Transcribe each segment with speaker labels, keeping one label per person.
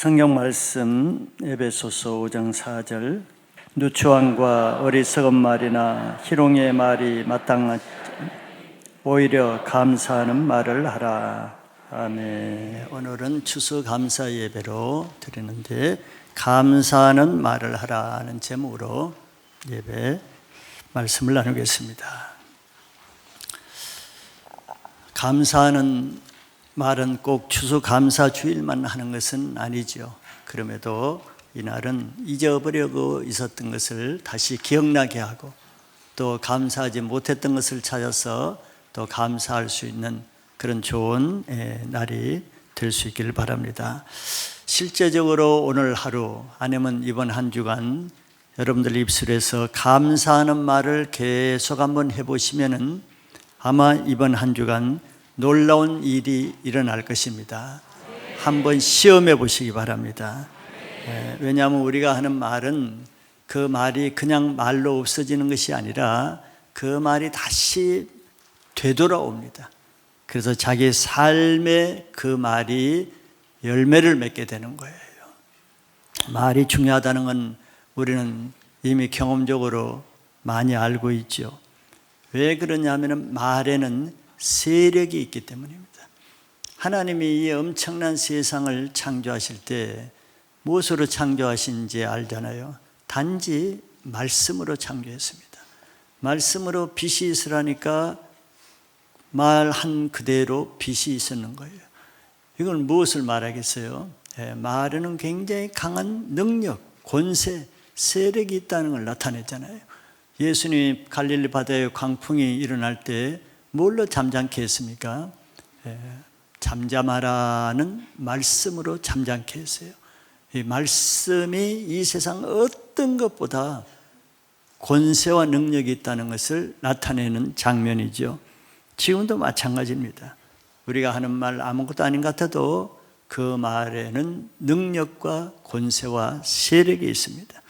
Speaker 1: 성경 말씀 에베소서 5장 4절 누추함과 어리석은 말이나 희롱의 말이 마땅하지 오히려 감사하는 말을 하라. 아멘. 오늘은 추수감사 예배로 드리는데 감사하는 말을 하라는 제목으로 예배 말씀을 나누겠습니다. 감사하는 말은 꼭 추수감사 주일만 하는 것은 아니죠. 그럼에도 이날은 잊어버리고 있었던 것을 다시 기억나게 하고 또 감사하지 못했던 것을 찾아서 또 감사할 수 있는 그런 좋은 날이 될 수 있기를 바랍니다. 실제적으로 오늘 하루 아니면 이번 한 주간 여러분들 입술에서 감사하는 말을 계속 한번 해보시면은 아마 이번 한 주간 놀라운 일이 일어날 것입니다. 한번 시험해 보시기 바랍니다. 왜냐하면 우리가 하는 말은 그 말이 그냥 말로 없어지는 것이 아니라 그 말이 다시 되돌아옵니다. 그래서 자기 삶에 그 말이 열매를 맺게 되는 거예요. 말이 중요하다는 건 우리는 이미 경험적으로 많이 알고 있죠. 왜 그러냐면 말에는 세력이 있기 때문입니다. 하나님이 이 엄청난 세상을 창조하실 때 무엇으로 창조하신지 알잖아요. 단지 말씀으로 창조했습니다. 말씀으로 빛이 있으라니까 말한 그대로 빛이 있었는 거예요. 이건 무엇을 말하겠어요? 말에는 굉장히 강한 능력, 권세, 세력이 있다는 걸 나타냈잖아요. 예수님이 갈릴리 바다에 광풍이 일어날 때 뭘로 잠잠케 했습니까? 잠잠하라는 말씀으로 잠잠케 했어요. 이 말씀이 이 세상 어떤 것보다 권세와 능력이 있다는 것을 나타내는 장면이죠. 지금도 마찬가지입니다. 우리가 하는 말 아무것도 아닌 것 같아도 그 말에는 능력과 권세와 세력이 있습니다.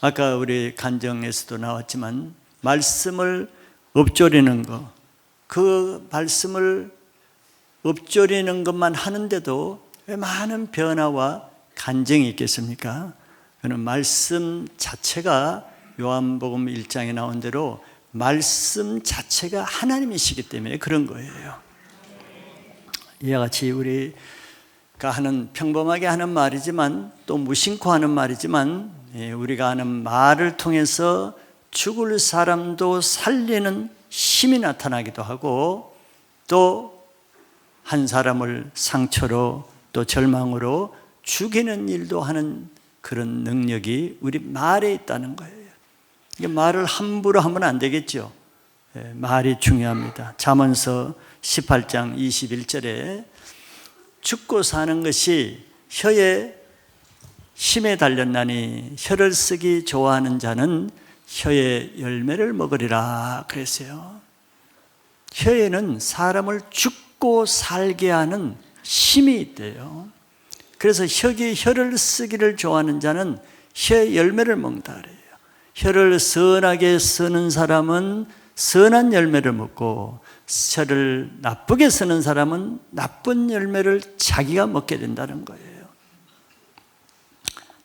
Speaker 1: 아까 우리 간정에서도 나왔지만 말씀을 읊조리는 것, 그 말씀을 읊조리는 것만 하는데도 왜 많은 변화와 간증이 있겠습니까? 그는 말씀 자체가 요한복음 1장에 나온 대로 말씀 자체가 하나님이시기 때문에 그런 거예요. 이와 같이 우리가 하는 평범하게 하는 말이지만 또 무심코 하는 말이지만 우리가 하는 말을 통해서 죽을 사람도 살리는 힘이 나타나기도 하고 또 한 사람을 상처로 또 절망으로 죽이는 일도 하는 그런 능력이 우리 말에 있다는 거예요. 말을 함부로 하면 안 되겠죠. 말이 중요합니다. 잠언서 18장 21절에 죽고 사는 것이 혀의 힘에 달렸나니 혀를 쓰기 좋아하는 자는 혀의 열매를 먹으리라 그랬어요. 혀에는 사람을 죽고 살게 하는 힘이 있대요. 그래서 혀를 쓰기를 좋아하는 자는 혀의 열매를 먹는다 그래요. 혀를 선하게 쓰는 사람은 선한 열매를 먹고 혀를 나쁘게 쓰는 사람은 나쁜 열매를 자기가 먹게 된다는 거예요.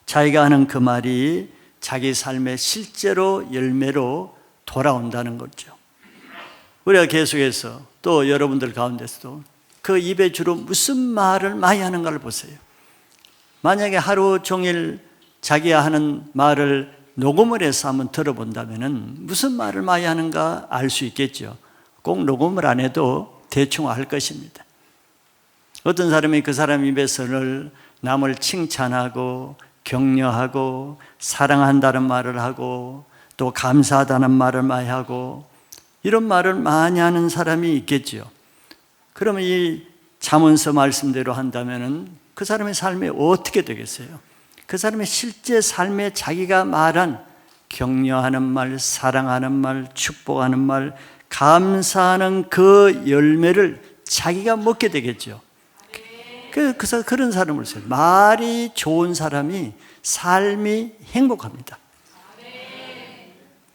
Speaker 1: 자기가 하는 그 말이 자기 삶의 실제로 열매로 돌아온다는 거죠. 우리가 계속해서 또 여러분들 가운데서도 그 입에 주로 무슨 말을 많이 하는가를 보세요. 만약에 하루 종일 자기가 하는 말을 녹음을 해서 한번 들어본다면 무슨 말을 많이 하는가 알 수 있겠죠. 꼭 녹음을 안 해도 대충 알 것입니다. 어떤 사람이 그 사람 입에서는 남을 칭찬하고 격려하고 사랑한다는 말을 하고 또 감사하다는 말을 많이 하고 이런 말을 많이 하는 사람이 있겠죠. 그러면 이 잠언서 말씀대로 한다면 그 사람의 삶이 어떻게 되겠어요? 그 사람의 실제 삶에 자기가 말한 격려하는 말, 사랑하는 말, 축복하는 말, 감사하는 그 열매를 자기가 먹게 되겠죠. 그래서 그런 사람을 써요. 말이 좋은 사람이 삶이 행복합니다.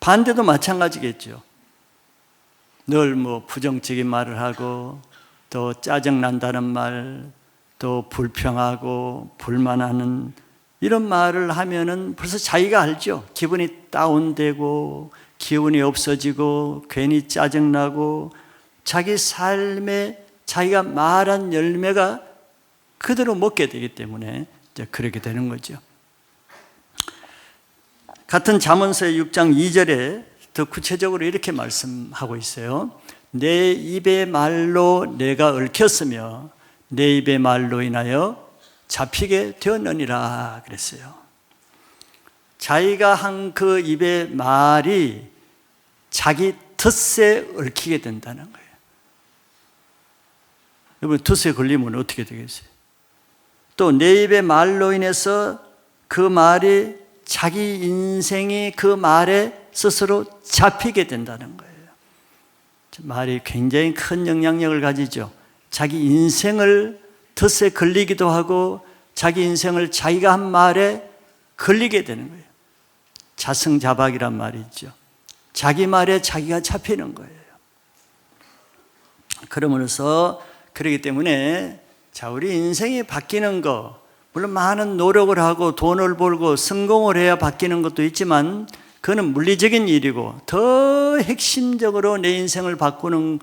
Speaker 1: 반대도 마찬가지겠죠. 늘 부정적인 말을 하고 또 짜증난다는 말, 또 불평하고 불만하는 이런 말을 하면은 벌써 자기가 알죠. 기분이 다운되고 기운이 없어지고 괜히 짜증나고 자기 삶에 자기가 말한 열매가 그대로 먹게 되기 때문에 이제 그렇게 되는 거죠. 같은 잠언서의 6장 2절에 더 구체적으로 이렇게 말씀하고 있어요. 내 입의 말로 내가 얽혔으며 내 입의 말로 인하여 잡히게 되었느니라 그랬어요. 자기가 한 그 입의 말이 자기 덫에 얽히게 된다는 거예요. 여러분, 덫에 걸리면 어떻게 되겠어요? 또 내 입의 말로 인해서 그 말이 자기 인생이 그 말에 스스로 잡히게 된다는 거예요. 말이 굉장히 큰 영향력을 가지죠. 자기 인생을 덫에 걸리기도 하고 자기 인생을 자기가 한 말에 걸리게 되는 거예요. 자승자박이란 말이 있죠. 자기 말에 자기가 잡히는 거예요. 그러므로서 그렇기 때문에 자, 우리 인생이 바뀌는 거, 물론 많은 노력을 하고 돈을 벌고 성공을 해야 바뀌는 것도 있지만 그거는 물리적인 일이고 더 핵심적으로 내 인생을 바꾸는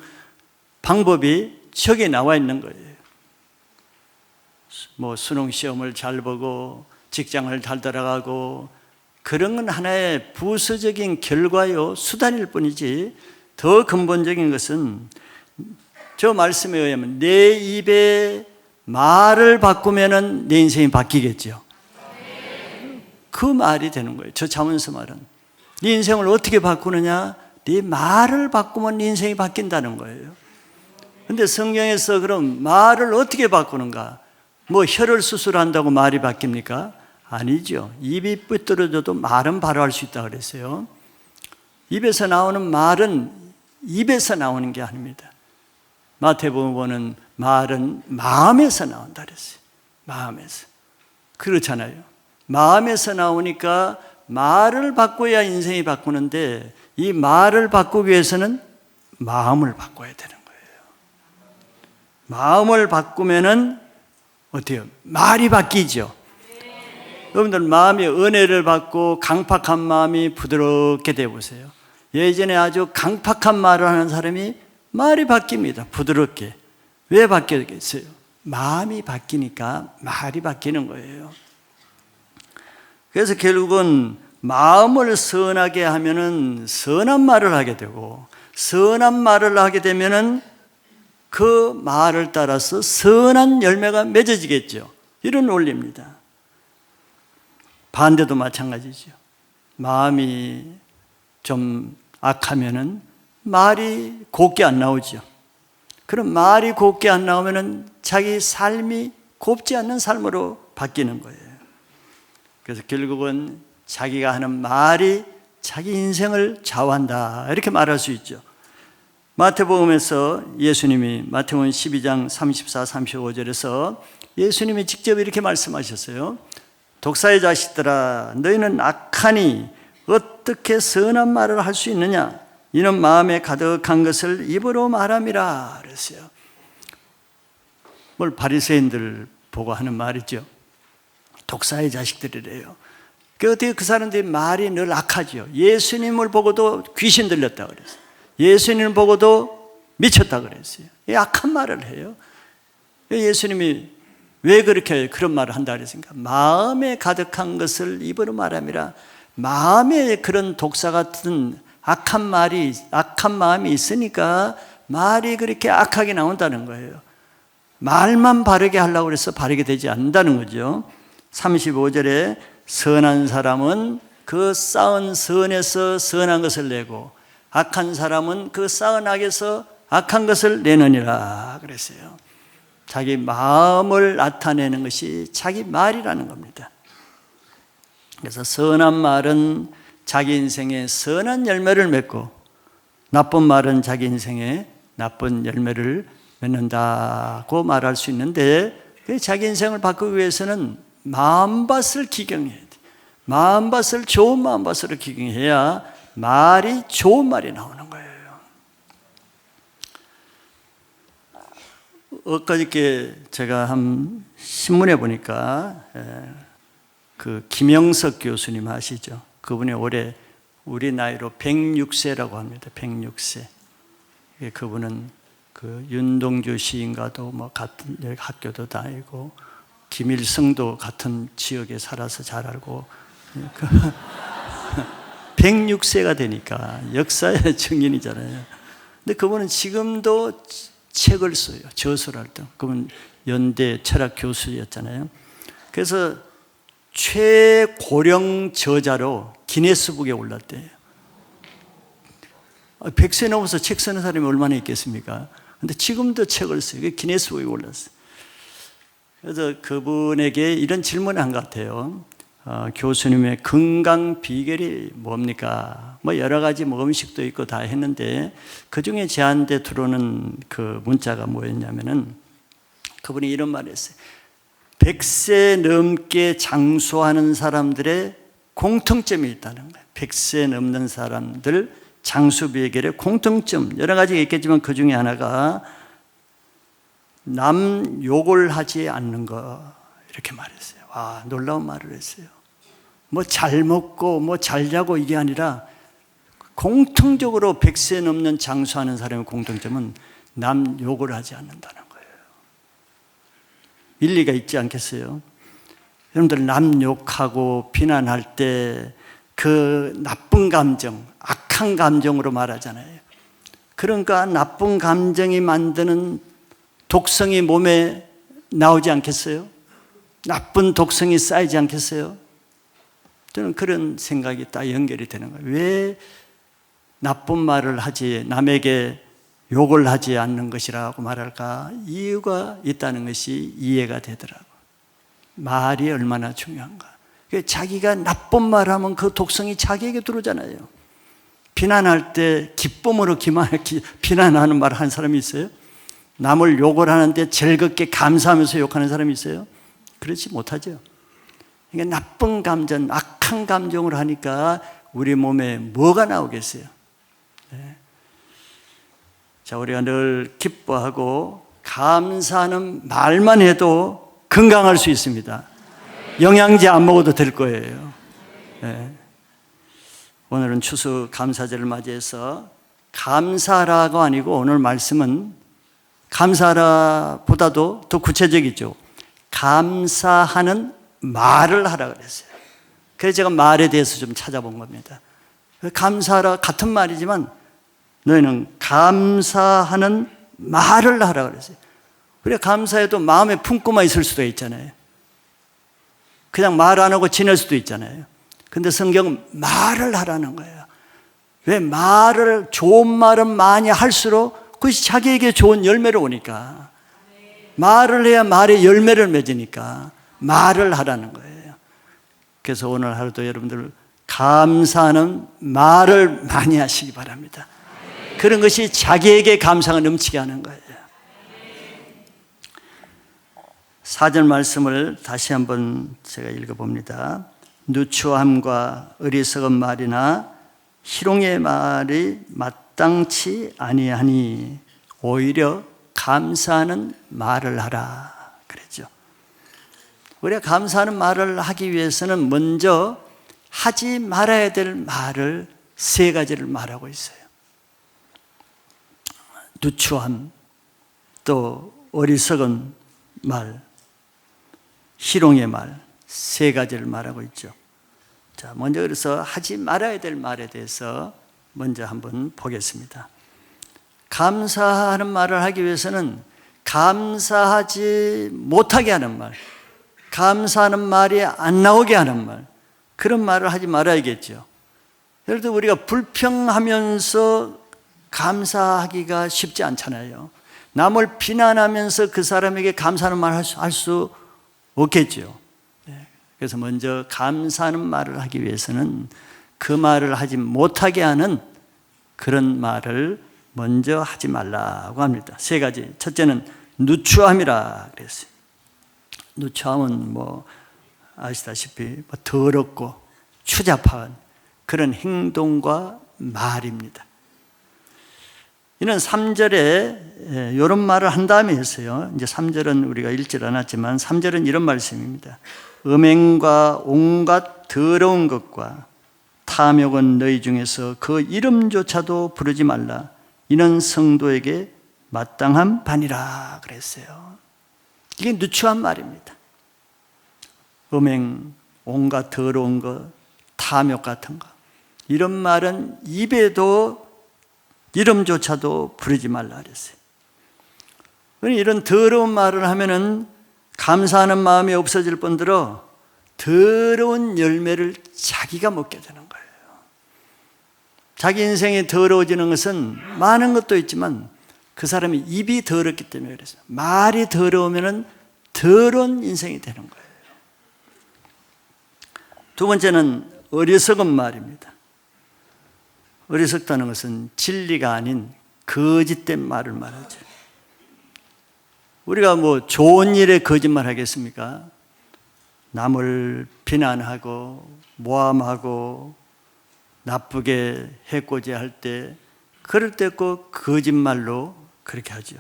Speaker 1: 방법이 저기에 나와 있는 거예요. 뭐 수능 시험을 잘 보고 직장을 잘 들어가고 그런 건 하나의 부수적인 결과요, 수단일 뿐이지 더 근본적인 것은 저 말씀에 의하면 내 입에 말을 바꾸면은 내 인생이 바뀌겠죠. 그 말이 되는 거예요. 저 잠언서 말은 네 인생을 어떻게 바꾸느냐? 네 말을 바꾸면 네 인생이 바뀐다는 거예요. 근데 성경에서 그럼 말을 어떻게 바꾸는가? 뭐 혀를 수술한다고 말이 바뀝니까? 아니죠. 입이 삐뚤어져도 말은 바로 할 수 있다고 그랬어요. 입에서 나오는 말은 입에서 나오는 게 아닙니다. 마태복음은 말은 마음에서 나온다 그랬어요. 마음에서. 그렇잖아요. 마음에서 나오니까 말을 바꿔야 인생이 바꾸는데 이 말을 바꾸기 위해서는 마음을 바꿔야 되는 거예요. 마음을 바꾸면은 어때요? 말이 바뀌죠. 여러분들 마음이 은혜를 받고 강팍한 마음이 부드럽게 되어보세요. 예전에 아주 강팍한 말을 하는 사람이 말이 바뀝니다. 부드럽게. 왜 바뀌겠어요? 마음이 바뀌니까 말이 바뀌는 거예요. 그래서 결국은 마음을 선하게 하면은 선한 말을 하게 되고 선한 말을 하게 되면은 그 말을 따라서 선한 열매가 맺어지겠죠. 이런 원리입니다. 반대도 마찬가지죠. 마음이 좀 악하면은 말이 곱게 안 나오죠. 그럼 말이 곱게 안 나오면은 자기 삶이 곱지 않는 삶으로 바뀌는 거예요. 그래서 결국은 자기가 하는 말이 자기 인생을 좌우한다. 이렇게 말할 수 있죠. 마태복음에서 예수님이 마태복음 12장 34, 35절에서 예수님이 직접 이렇게 말씀하셨어요. 독사의 자식들아, 너희는 악하니 어떻게 선한 말을 할 수 있느냐? 이는 마음에 가득한 것을 입으로 말함이라 그랬어요. 뭘 바리새인들 보고 하는 말이죠. 독사의 자식들이래요. 어떻게 그 사람들이 말이 늘 악하죠. 예수님을 보고도 귀신 들렸다 그랬어요. 예수님을 보고도 미쳤다 그랬어요. 악한 말을 해요. 예수님이 왜 그렇게 그런 말을 한다 그랬습니까? 마음에 가득한 것을 입으로 말함이라. 마음에 그런 독사 같은 악한 마음이 있으니까 말이 그렇게 악하게 나온다는 거예요. 말만 바르게 하려고 해서 바르게 되지 않는다는 거죠. 35절에 선한 사람은 그 쌓은 선에서 선한 것을 내고 악한 사람은 그 쌓은 악에서 악한 것을 내느니라 그랬어요. 자기 마음을 나타내는 것이 자기 말이라는 겁니다. 그래서 선한 말은 자기 인생에 선한 열매를 맺고 나쁜 말은 자기 인생에 나쁜 열매를 맺는다고 말할 수 있는데 자기 인생을 바꾸기 위해서는 마음밭을 기경해야 돼. 마음밭을 좋은 마음밭으로 기경해야 말이 좋은 말이 나오는 거예요. 엊그저께 제가 한 신문에 보니까 그 김영석 교수님 아시죠? 그분이 올해 우리 나이로 106세라고 합니다. 106세. 그분은 그 윤동주 시인과도 뭐 같은 학교도 다니고 김일성도 같은 지역에 살아서 잘 알고 106세가 되니까 역사의 증인이잖아요. 근데 그분은 지금도 책을 써요. 저술할 때. 그분 연대 철학 교수였잖아요. 그래서 최고령 저자로 기네스북에 올랐대요. 100세 넘어서 책 쓰는 사람이 얼마나 있겠습니까? 근데 지금도 책을 써요. 기네스북에 올랐어요. 그래서 그분에게 이런 질문을 한 것 같아요. 교수님의 건강 비결이 뭡니까? 뭐 여러 가지 뭐 음식도 있고 다 했는데 그 중에 저한테 들어오는 그 문자가 뭐였냐면은 그분이 이런 말을 했어요. 100세 넘게 장수하는 사람들의 공통점이 있다는 거예요. 100세 넘는 사람들 장수 비결의 공통점 여러 가지가 있겠지만 그 중에 하나가 남 욕을 하지 않는 거 이렇게 말했어요. 와, 놀라운 말을 했어요. 뭐 잘 먹고 뭐 잘 자고 이게 아니라 공통적으로 100세 넘는 장수하는 사람의 공통점은 남 욕을 하지 않는다는 거예요. 일리가 있지 않겠어요? 여러분들 남 욕하고 비난할 때 그 나쁜 감정, 악한 감정으로 말하잖아요. 그러니까 나쁜 감정이 만드는 독성이 몸에 나오지 않겠어요? 나쁜 독성이 쌓이지 않겠어요? 저는 그런 생각이 딱 연결이 되는 거예요. 왜 나쁜 말을 하지, 남에게 욕을 하지 않는 것이라고 말할까? 이유가 있다는 것이 이해가 되더라고요. 말이 얼마나 중요한가. 자기가 나쁜 말 하면 그 독성이 자기에게 들어오잖아요. 비난할 때 기쁨으로 비난하는 말 하는 사람이 있어요? 남을 욕을 하는데 즐겁게 감사하면서 욕하는 사람이 있어요? 그렇지 못하죠. 그러니까 나쁜 감정, 악한 감정을 하니까 우리 몸에 뭐가 나오겠어요? 네. 자, 우리가 늘 기뻐하고 감사하는 말만 해도 건강할 수 있습니다. 영양제 안 먹어도 될 거예요. 네. 오늘은 추수 감사절을 맞이해서 감사라가 아니고 오늘 말씀은 감사라보다도 더 구체적이죠. 감사하는 말을 하라 그랬어요. 그래서 제가 말에 대해서 좀 찾아본 겁니다. 감사라 같은 말이지만 너희는 감사하는 말을 하라 그랬어요. 우리가 감사해도 마음에 품고만 있을 수도 있잖아요. 그냥 말 안 하고 지낼 수도 있잖아요. 근데 성경은 말을 하라는 거예요. 왜 좋은 말은 많이 할수록 그것이 자기에게 좋은 열매를 오니까. 말을 해야 말의 열매를 맺으니까 말을 하라는 거예요. 그래서 오늘 하루도 여러분들 감사하는 말을 많이 하시기 바랍니다. 그런 것이 자기에게 감사가 넘치게 하는 거예요. 4절 말씀을 다시 한번 제가 읽어봅니다. 누추함과 어리석은 말이나 희롱의 말이 마땅치 아니하니 오히려 감사하는 말을 하라 그랬죠. 우리가 감사하는 말을 하기 위해서는 먼저 하지 말아야 될 말을 3가지를 말하고 있어요. 누추함, 또 어리석은 말, 희롱의 말 3가지를 말하고 있죠. 자, 먼저 그래서 하지 말아야 될 말에 대해서 먼저 한번 보겠습니다. 감사하는 말을 하기 위해서는 감사하지 못하게 하는 말, 감사하는 말이 안 나오게 하는 말, 그런 말을 하지 말아야겠죠. 예를 들어 우리가 불평하면서 감사하기가 쉽지 않잖아요. 남을 비난하면서 그 사람에게 감사하는 말 할 수 없겠죠. 그래서 먼저 감사하는 말을 하기 위해서는 그 말을 하지 못하게 하는 그런 말을 먼저 하지 말라고 합니다. 3가지. 첫째는 누추함이라 그랬어요. 누추함은 뭐 아시다시피 더럽고 추잡한 그런 행동과 말입니다. 이는 3절에 이런 말을 한 다음에 했어요. 이제 3절은 우리가 읽질 않았지만 3절은 이런 말씀입니다. 음행과 온갖 더러운 것과 탐욕은 너희 중에서 그 이름조차도 부르지 말라. 이는 성도에게 마땅한 반이라 그랬어요. 이게 누추한 말입니다. 음행, 온갖 더러운 것, 탐욕 같은 거, 이런 말은 입에도 이름조차도 부르지 말라 그랬어요. 이런 더러운 말을 하면은 감사하는 마음이 없어질 뿐더러 더러운 열매를 자기가 먹게 되는 거예요. 자기 인생이 더러워지는 것은 많은 것도 있지만 그 사람이 입이 더럽기 때문에 그랬어요. 말이 더러우면은 더러운 인생이 되는 거예요. 두 번째는 어리석은 말입니다. 어리석다는 것은 진리가 아닌 거짓된 말을 말하죠. 우리가 뭐 좋은 일에 거짓말 하겠습니까? 남을 비난하고 모함하고 나쁘게 해코지할 때, 그럴 때 꼭 거짓말로 그렇게 하죠.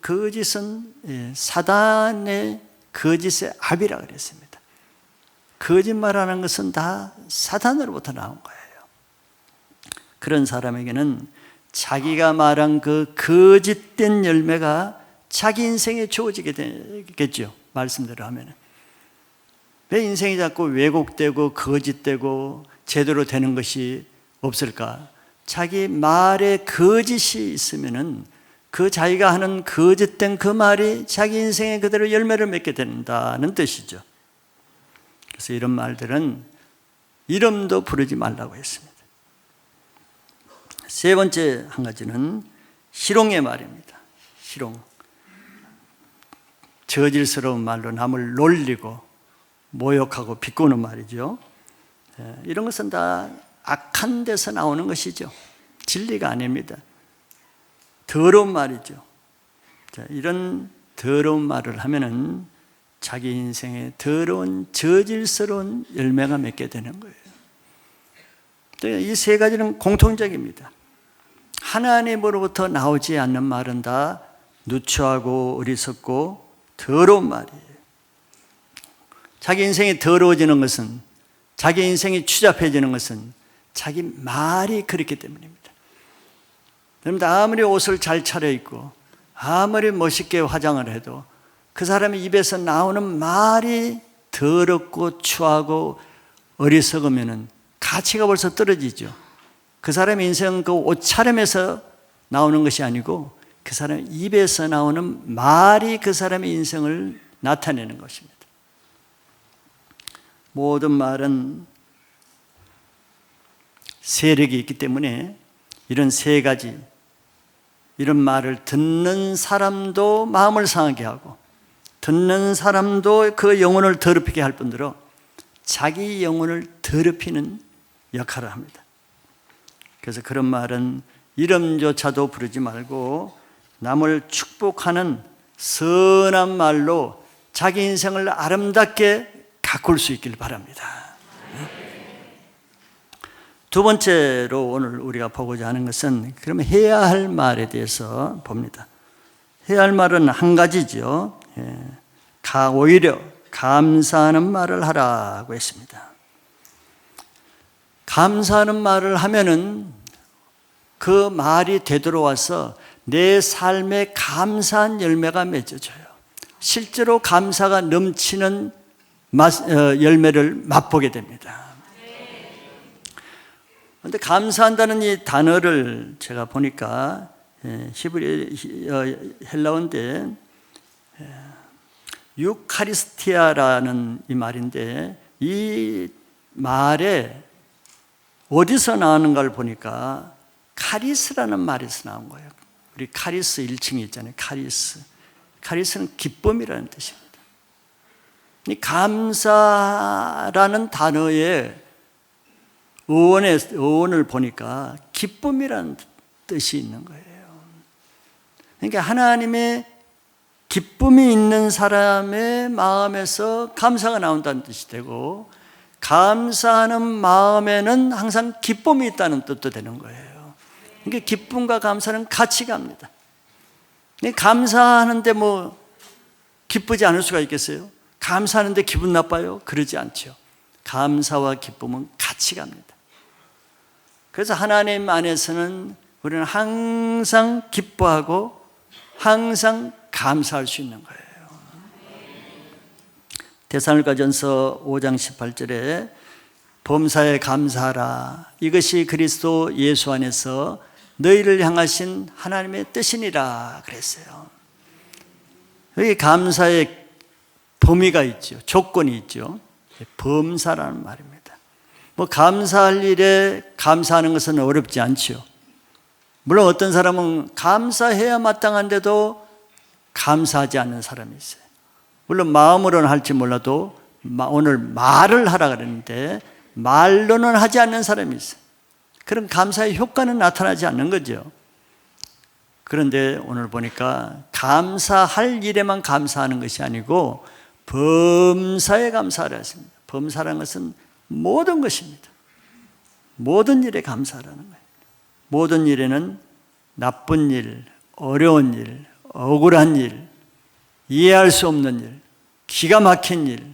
Speaker 1: 거짓은 사단의 거짓의 압이라 그랬습니다. 거짓말하는 것은 다 사단으로부터 나온 거예요. 그런 사람에게는 자기가 말한 그 거짓된 열매가 자기 인생에 주어지게 되겠죠. 말씀대로 하면. 왜 인생이 자꾸 왜곡되고 거짓되고 제대로 되는 것이 없을까? 자기 말에 거짓이 있으면은 그 자기가 하는 거짓된 그 말이 자기 인생에 그대로 열매를 맺게 된다는 뜻이죠. 그래서 이런 말들은 이름도 부르지 말라고 했습니다. 세 번째 한 가지는 희롱의 말입니다. 희롱. 저질스러운 말로 남을 놀리고 모욕하고 비꼬는 말이죠. 이런 것은 다 악한 데서 나오는 것이죠. 진리가 아닙니다. 더러운 말이죠. 이런 더러운 말을 하면은 자기 인생에 더러운 저질스러운 열매가 맺게 되는 거예요. 이 세 가지는 공통적입니다. 하나님으로부터 나오지 않는 말은 다 누추하고 어리석고 더러운 말이에요. 자기 인생이 더러워지는 것은, 자기 인생이 추잡해지는 것은 자기 말이 그렇기 때문입니다. 여러분들 아무리 옷을 잘 차려입고 아무리 멋있게 화장을 해도 그 사람의 입에서 나오는 말이 더럽고 추하고 어리석으면 가치가 벌써 떨어지죠. 그 사람의 인생은 그 옷차림에서 나오는 것이 아니고 그 사람의 입에서 나오는 말이 그 사람의 인생을 나타내는 것입니다. 모든 말은 세력이 있기 때문에 이런 세 가지, 이런 말을 듣는 사람도 마음을 상하게 하고 듣는 사람도 그 영혼을 더럽히게 할 뿐더러 자기 영혼을 더럽히는 역할을 합니다. 그래서 그런 말은 이름조차도 부르지 말고 남을 축복하는 선한 말로 자기 인생을 아름답게 가꿀 수 있길 바랍니다. 두 번째로 오늘 우리가 보고자 하는 것은 그러면 해야 할 말에 대해서 봅니다. 해야 할 말은 한 가지죠. 오히려 감사하는 말을 하라고 했습니다. 감사하는 말을 하면은 그 말이 되돌아와서 내 삶에 감사한 열매가 맺어져요. 실제로 감사가 넘치는 열매를 맛보게 됩니다. 그런데 감사한다는 이 단어를 제가 보니까 헬라어인데 유카리스티아라는 이 말인데 이 말에 어디서 나오는가를 보니까 카리스라는 말에서 나온 거예요. 우리 카리스 1층에 있잖아요. 카리스는 기쁨이라는 뜻입니다. 이 감사라는 단어의 어원을 보니까 기쁨이라는 뜻이 있는 거예요. 그러니까 하나님의 기쁨이 있는 사람의 마음에서 감사가 나온다는 뜻이 되고, 감사하는 마음에는 항상 기쁨이 있다는 뜻도 되는 거예요. 그러니까 기쁨과 감사는 같이 갑니다. 감사하는데 뭐 기쁘지 않을 수가 있겠어요? 감사하는데 기분 나빠요? 그러지 않죠. 감사와 기쁨은 같이 갑니다. 그래서 하나님 안에서는 우리는 항상 기뻐하고 항상 감사할 수 있는 거예요. 데살로니가전서 5장 18절에 범사에 감사하라. 이것이 그리스도 예수 안에서 너희를 향하신 하나님의 뜻이니라 그랬어요. 여기 감사의 범위가 있죠. 조건이 있죠. 범사라는 말입니다. 뭐 감사할 일에 감사하는 것은 어렵지 않죠. 물론 어떤 사람은 감사해야 마땅한데도 감사하지 않는 사람이 있어요. 물론 마음으로는 할지 몰라도 오늘 말을 하라 그랬는데 말로는 하지 않는 사람이 있어요. 그런 감사의 효과는 나타나지 않는 거죠. 그런데 오늘 보니까 감사할 일에만 감사하는 것이 아니고 범사에 감사하라 했습니다. 범사라는 것은 모든 것입니다. 모든 일에 감사하라는 거예요. 모든 일에는 나쁜 일, 어려운 일, 억울한 일, 이해할 수 없는 일, 기가 막힌 일,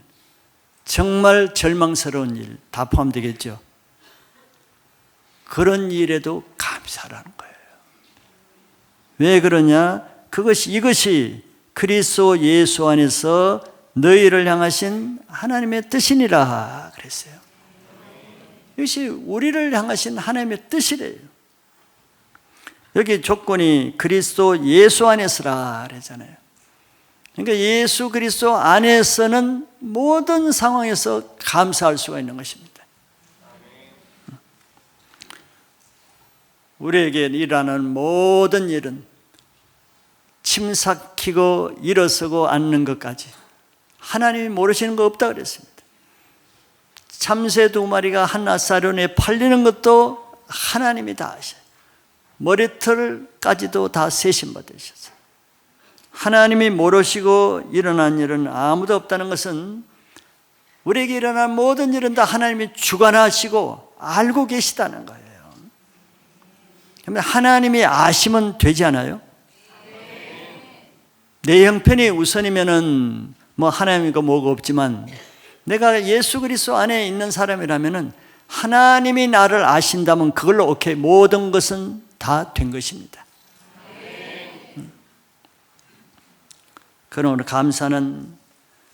Speaker 1: 정말 절망스러운 일 다 포함되겠죠. 그런 일에도 감사하라는 거예요. 왜 그러냐? 이것이 그리스도 예수 안에서 너희를 향하신 하나님의 뜻이니라 그랬어요. 이것이 우리를 향하신 하나님의 뜻이래요. 여기 조건이 그리스도 예수 안에서라 그랬잖아요. 그러니까 예수 그리스도 안에서는 모든 상황에서 감사할 수가 있는 것입니다. 우리에게 일어나는 모든 일은 침삭히고 일어서고 앉는 것까지 하나님이 모르시는 거 없다 그랬습니다. 참새 2마리가 한 아사론에 팔리는 것도 하나님이 다 아셔요. 머리털까지도 다 세심 받으셨어요. 하나님이 모르시고 일어난 일은 아무도 없다는 것은 우리에게 일어난 모든 일은 다 하나님이 주관하시고 알고 계시다는 거예요. 그러면 하나님이 아시면 되지 않아요? 내 형편이 우선이면은 뭐 하나님이고 뭐가 없지만 내가 예수 그리스도 안에 있는 사람이라면은 하나님이 나를 아신다면 그걸로 오케이, 모든 것은 다 된 것입니다. 그러므로 감사는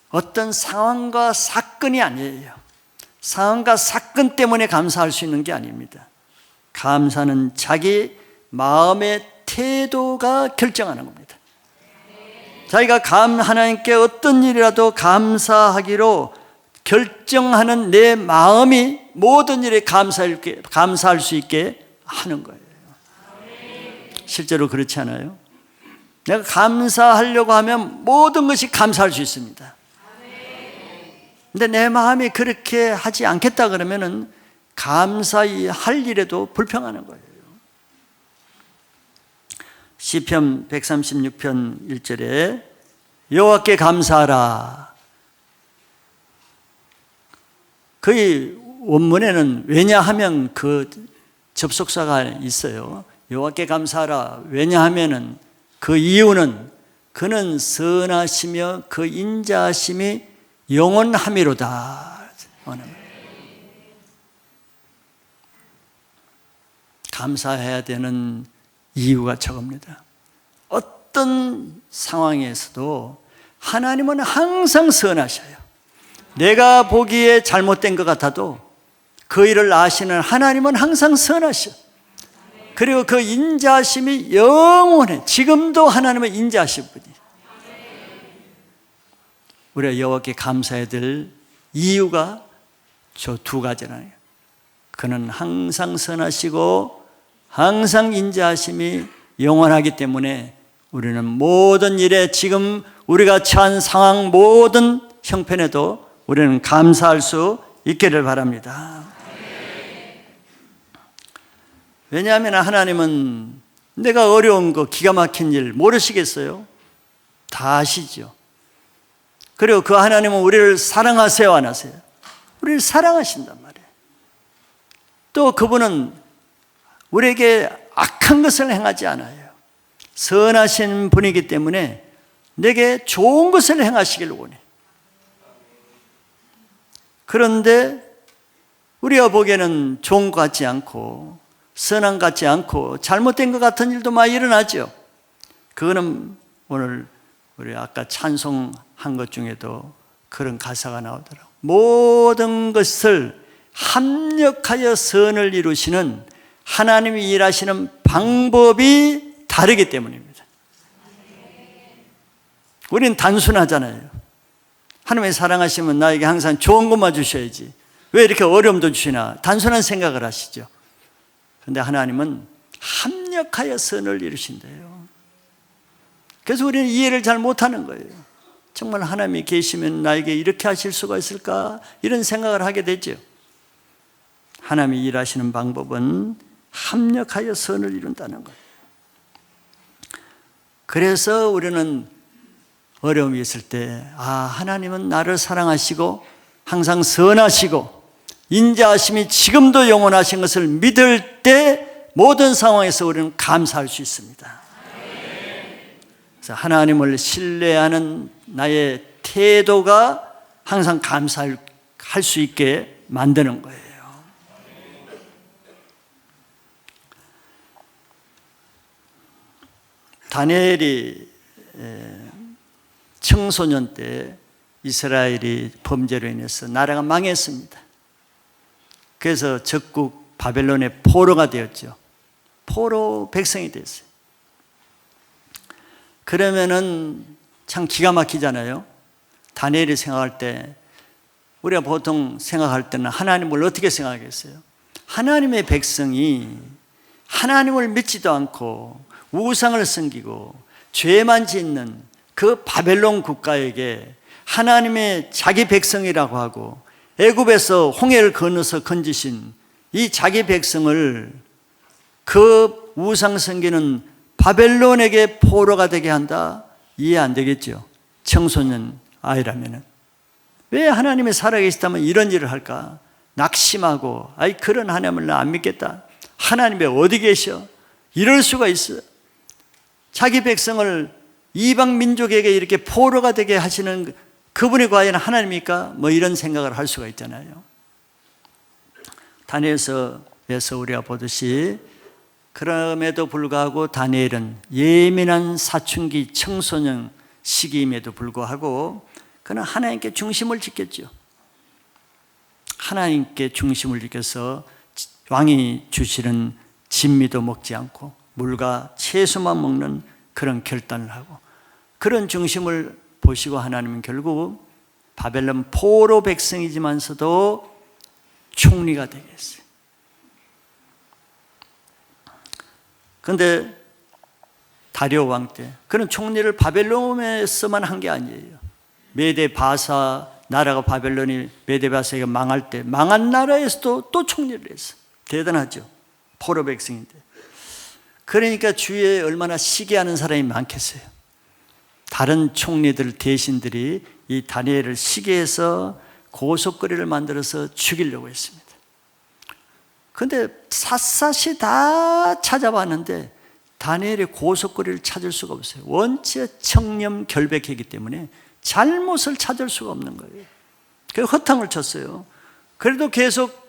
Speaker 1: 어떤 상황과 사건이 아니에요. 상황과 사건 때문에 감사할 수 있는 게 아닙니다. 감사는 자기 마음의 태도가 결정하는 겁니다. 자기가 하나님께 어떤 일이라도 감사하기로 결정하는 내 마음이 모든 일에 감사할 수 있게 하는 거예요. 실제로 그렇지 않아요? 내가 감사하려고 하면 모든 것이 감사할 수 있습니다. 근데 내 마음이 그렇게 하지 않겠다 그러면은 감사할 일에도 불평하는 거예요. 시편 136편 1절에 여호와께 감사하라. 거의 원문에는 왜냐하면 그 접속사가 있어요. 여호와께 감사하라. 왜냐하면은 그 이유는 그는 선하시며 그 인자하심이 영원함이로다. 감사해야 되는 이유가 저겁니다. 어떤 상황에서도 하나님은 항상 선하셔요. 내가 보기에 잘못된 것 같아도 그 일을 아시는 하나님은 항상 선하셔. 그리고 그 인자하심이 영원해. 지금도 하나님은 인자하신 분이에요. 우리가 여호와께 감사해야 될 이유가 저 2가지라요. 그는 항상 선하시고 항상 인자하심이 영원하기 때문에 우리는 모든 일에 지금 우리가 처한 상황 모든 형편에도 우리는 감사할 수 있기를 바랍니다. 왜냐하면 하나님은 내가 어려운 거 기가 막힌 일 모르시겠어요? 다 아시죠. 그리고 그 하나님은 우리를 사랑하세요, 안 하세요? 우리를 사랑하신단 말이에요. 또 그분은 우리에게 악한 것을 행하지 않아요. 선하신 분이기 때문에 내게 좋은 것을 행하시길 원해. 그런데 우리가 보기에는 좋은 것 같지 않고 선한 것 같지 않고 잘못된 것 같은 일도 많이 일어나죠. 그거는 오늘 우리 아까 찬송한 것 중에도 그런 가사가 나오더라고요. 모든 것을 합력하여 선을 이루시는 하나님이 일하시는 방법이 다르기 때문입니다. 우리는 단순하잖아요. 하나님이 사랑하시면 나에게 항상 좋은 것만 주셔야지 왜 이렇게 어려움도 주시나 단순한 생각을 하시죠. 그런데 하나님은 합력하여 선을 이루신대요. 그래서 우리는 이해를 잘 못하는 거예요. 정말 하나님이 계시면 나에게 이렇게 하실 수가 있을까? 이런 생각을 하게 되죠. 하나님이 일하시는 방법은 합력하여 선을 이룬다는 거예요. 그래서 우리는 어려움이 있을 때 하나님은 나를 사랑하시고 항상 선하시고 인자하심이 지금도 영원하신 것을 믿을 때 모든 상황에서 우리는 감사할 수 있습니다. 그래서 하나님을 신뢰하는 나의 태도가 항상 감사할 수 있게 만드는 거예요. 다니엘이 청소년 때 이스라엘이 범죄로 인해서 나라가 망했습니다. 그래서 적국 바벨론의 포로가 되었죠. 포로 백성이 됐어요. 그러면은 참 기가 막히잖아요. 다니엘이 생각할 때 우리가 보통 생각할 때는 하나님을 어떻게 생각하겠어요? 하나님의 백성이 하나님을 믿지도 않고 우상을 섬기고 죄만 짓는 그 바벨론 국가에게 하나님의 자기 백성이라고 하고 애굽에서 홍해를 건너서 건지신 이 자기 백성을 그 우상 섬기는 바벨론에게 포로가 되게 한다? 이해 안 되겠죠. 청소년 아이라면은. 왜 하나님이 살아계시다면 이런 일을 할까? 낙심하고 그런 하나님을 나 안 믿겠다. 하나님이 어디 계셔? 이럴 수가 있어. 자기 백성을 이방 민족에게 이렇게 포로가 되게 하시는 그분이 과연 하나님입니까? 이런 생각을 할 수가 있잖아요. 다니엘서에서 우리가 보듯이 그럼에도 불구하고 다니엘은 예민한 사춘기 청소년 시기임에도 불구하고 그는 하나님께 중심을 지켰죠. 하나님께 중심을 지켜서 왕이 주시는 진미도 먹지 않고 물과 채소만 먹는 그런 결단을 하고 그런 중심을 보시고 하나님은 결국 바벨론 포로 백성이지만서도 총리가 되게 했어요. 그런데 다리오 왕 때 그런 총리를 바벨론에서만 한 게 아니에요. 메데 바사 나라가 바벨론이 메데 바사가 망할 때 망한 나라에서도 또 총리를 했어요. 대단하죠. 포로 백성인데. 그러니까 주위에 얼마나 시기하는 사람이 많겠어요. 다른 총리들 대신들이 이 다니엘을 시기해서 고속거리를 만들어서 죽이려고 했습니다. 그런데 샅샅이 다 찾아봤는데 다니엘의 고속거리를 찾을 수가 없어요. 원체 청렴결백했기 때문에 잘못을 찾을 수가 없는 거예요. 그래서 허탕을 쳤어요. 그래도 계속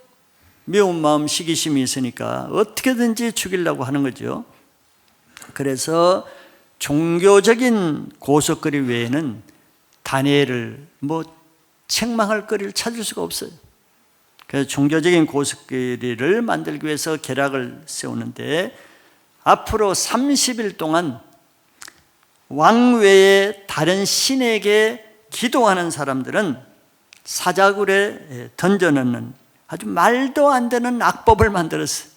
Speaker 1: 미운 마음, 시기심이 있으니까 어떻게든지 죽이려고 하는 거죠. 그래서 종교적인 고속거리 외에는 다니엘을 책망할 거리를 찾을 수가 없어요. 그래서 종교적인 고속거리를 만들기 위해서 계략을 세우는데 앞으로 30일 동안 왕 외에 다른 신에게 기도하는 사람들은 사자굴에 던져넣는 아주 말도 안 되는 악법을 만들었어요.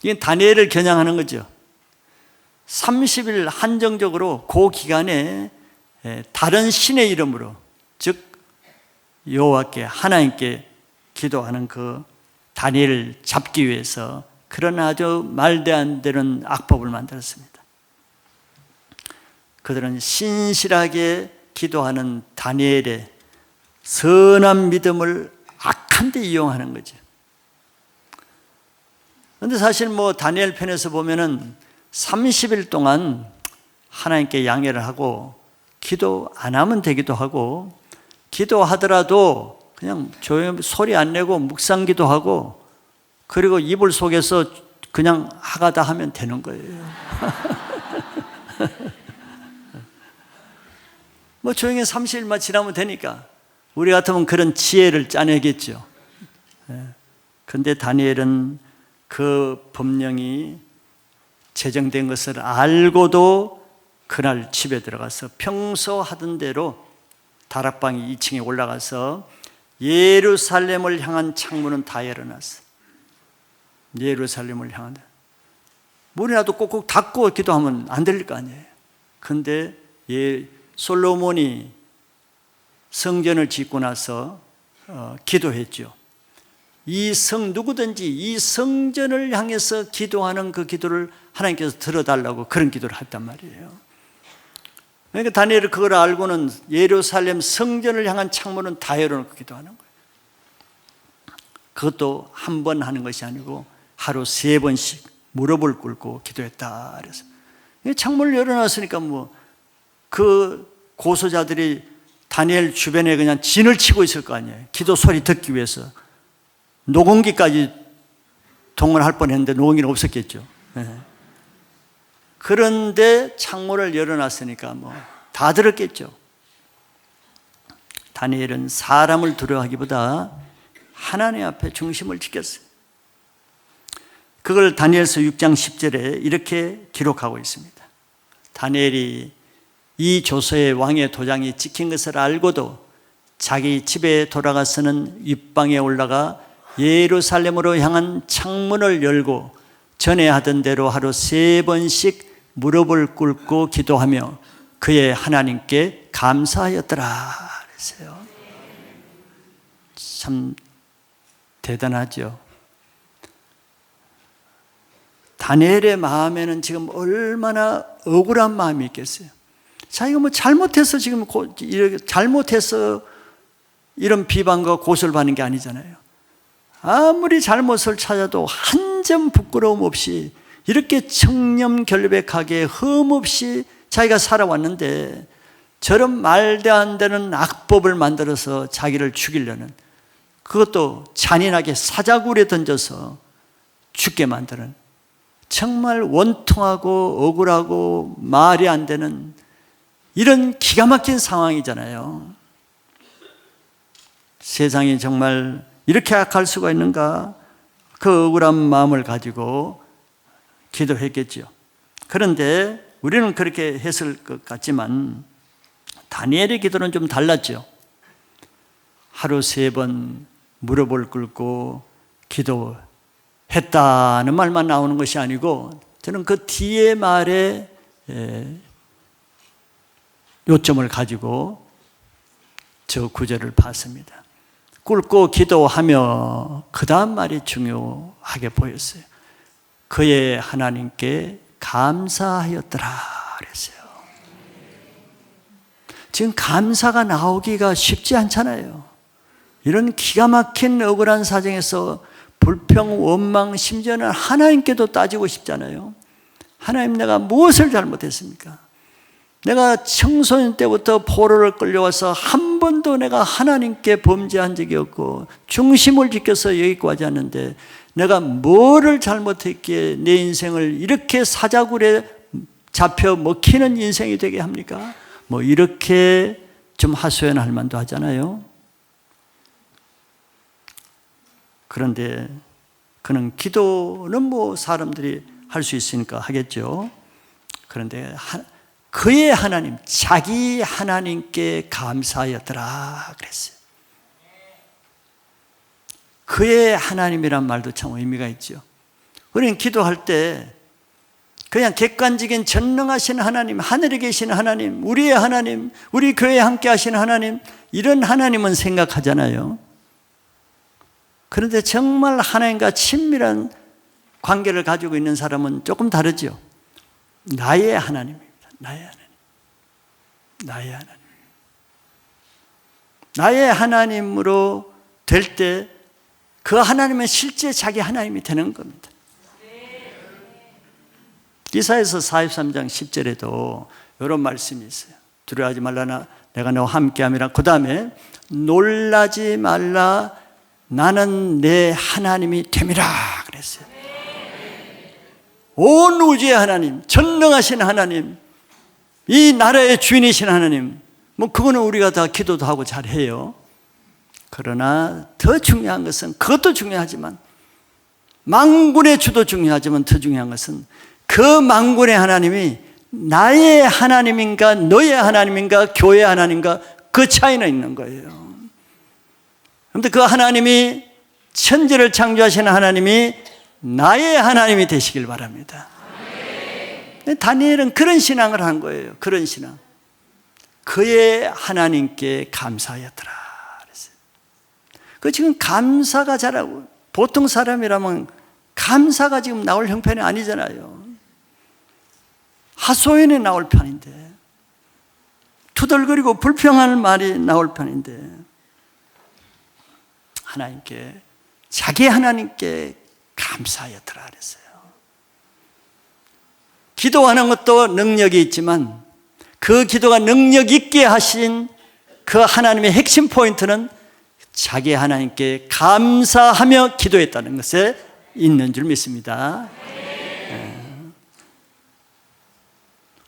Speaker 1: 이게 다니엘을 겨냥하는 거죠. 30일 한정적으로 그 기간에 다른 신의 이름으로 즉 여호와께 하나님께 기도하는 그 다니엘을 잡기 위해서 그런 아주 말도 안 되는 악법을 만들었습니다. 그들은 신실하게 기도하는 다니엘의 선한 믿음을 악한 데 이용하는 거죠. 그런데 사실 뭐 다니엘 편에서 보면은 30일 동안 하나님께 양해를 하고 기도 안 하면 되기도 하고, 기도하더라도 그냥 조용히 소리 안 내고 묵상기도 하고, 그리고 이불 속에서 그냥 하가다 하면 되는 거예요. 뭐 조용히 30일만 지나면 되니까 우리 같으면 그런 지혜를 짜내겠죠. 그런데 다니엘은 그 법령이 제정된 것을 알고도 그날 집에 들어가서 평소 하던 대로 다락방 2층에 올라가서 예루살렘을 향한 창문은 다 열어놨어. 예루살렘을 향한, 문이라도 꼭꼭 닫고 기도하면 안 들릴 거 아니에요. 그런데 솔로몬이 성전을 짓고 나서 기도했죠. 누구든지 이 성전을 향해서 기도하는 그 기도를 하나님께서 들어달라고 그런 기도를 했단 말이에요. 그러니까 다니엘이 그걸 알고는 예루살렘 성전을 향한 창문은 다 열어놓고 기도하는 거예요. 그것도 한 번 하는 것이 아니고 하루 3번씩 무릎을 꿇고 기도했다 그래서 창문을 열어놨으니까 뭐 그 고소자들이 다니엘 주변에 그냥 진을 치고 있을 거 아니에요. 기도 소리 듣기 위해서 녹음기까지 동원할 뻔했는데 녹음기는 없었겠죠. 그런데 창문을 열어놨으니까 뭐 다 들었겠죠. 다니엘은 사람을 두려워하기보다 하나님 앞에 중심을 지켰어요. 그걸 다니엘서 6장 10절에 이렇게 기록하고 있습니다. 다니엘이 이 조서의 왕의 도장이 찍힌 것을 알고도 자기 집에 돌아가서는 윗방에 올라가 예루살렘으로 향한 창문을 열고 전에 하던 대로 하루 3번씩 무릎을 꿇고 기도하며 그의 하나님께 감사하였더라 그랬어요. 참 대단하죠. 다니엘의 마음에는 지금 얼마나 억울한 마음이 있겠어요. 자기가 뭐 잘못해서 지금 잘못해서 이런 비방과 고소를 받는 게 아니잖아요. 아무리 잘못을 찾아도 한 점 부끄러움 없이 이렇게 청렴결백하게 흠없이 자기가 살아왔는데 저런 말도 안 되는 악법을 만들어서 자기를 죽이려는, 그것도 잔인하게 사자굴에 던져서 죽게 만드는, 정말 원통하고 억울하고 말이 안 되는 이런 기가 막힌 상황이잖아요. 세상이 정말 이렇게 악할 수가 있는가? 그 억울한 마음을 가지고 기도했겠죠. 그런데 우리는 그렇게 했을 것 같지만 다니엘의 기도는 좀 달랐죠. 하루 3번 무릎을 꿇고 기도했다는 말만 나오는 것이 아니고, 저는 그 뒤에 말에 요점을 가지고 저 구절을 봤습니다. 꿇고 기도하며, 그 다음 말이 중요하게 보였어요. 그의 하나님께 감사하였더라 그랬어요. 지금 감사가 나오기가 쉽지 않잖아요. 이런 기가 막힌 억울한 사정에서 불평, 원망, 심지어는 하나님께도 따지고 싶잖아요. 하나님, 내가 무엇을 잘못했습니까? 내가 청소년 때부터 포로를 끌려와서 한 번도 내가 하나님께 범죄한 적이 없고 중심을 지켜서 여기까지 왔는데 내가 뭐를 잘못했기에 내 인생을 이렇게 사자굴에 잡혀 먹히는 인생이 되게 합니까? 뭐 이렇게 좀 하소연할 만도 하잖아요. 그런데 그는 기도는 뭐 사람들이 할 수 있으니까 하겠죠. 그런데 그의 하나님, 자기 하나님께 감사하였더라 그랬어요. 그의 하나님이란 말도 참 의미가 있죠. 우리는 기도할 때 그냥 객관적인 전능하신 하나님, 하늘에 계신 하나님, 우리의 하나님, 우리 교회에 함께 하시는 하나님, 이런 하나님은 생각하잖아요. 그런데 정말 하나님과 친밀한 관계를 가지고 있는 사람은 조금 다르죠. 나의 하나님입니다. 나의 하나님. 나의 하나님. 나의 하나님으로 될 때 그 하나님은 실제 자기 하나님이 되는 겁니다. 이사야서 43장 10절에도 이런 말씀이 있어요. 두려워하지 말라, 내가 너와 함께함이라. 그 다음에 놀라지 말라, 나는 내 하나님이 됨이라 그랬어요. 온 우주의 하나님, 전능하신 하나님, 이 나라의 주인이신 하나님, 뭐 그거는 우리가 다 기도도 하고 잘해요. 그러나 더 중요한 것은, 그것도 중요하지만, 만군의 주도 중요하지만 더 중요한 것은 그 만군의 하나님이 나의 하나님인가 너의 하나님인가 교회의 하나님인가, 그 차이는 있는 거예요. 그런데 그 하나님이, 천지를 창조하시는 하나님이 나의 하나님이 되시길 바랍니다. 다니엘은 그런 신앙을 한 거예요. 그런 신앙. 그의 하나님께 감사하였더라 그랬어요. 그 지금 감사가 잘하고, 보통 사람이라면 감사가 지금 나올 형편이 아니잖아요. 하소연이 나올 편인데, 투덜거리고 불평하는 말이 나올 편인데, 하나님께, 자기 하나님께 감사하였더라 그랬어요. 기도하는 것도 능력이 있지만 그 기도가 능력 있게 하신 그 하나님의 핵심 포인트는 자기 하나님께 감사하며 기도했다는 것에 있는 줄 믿습니다.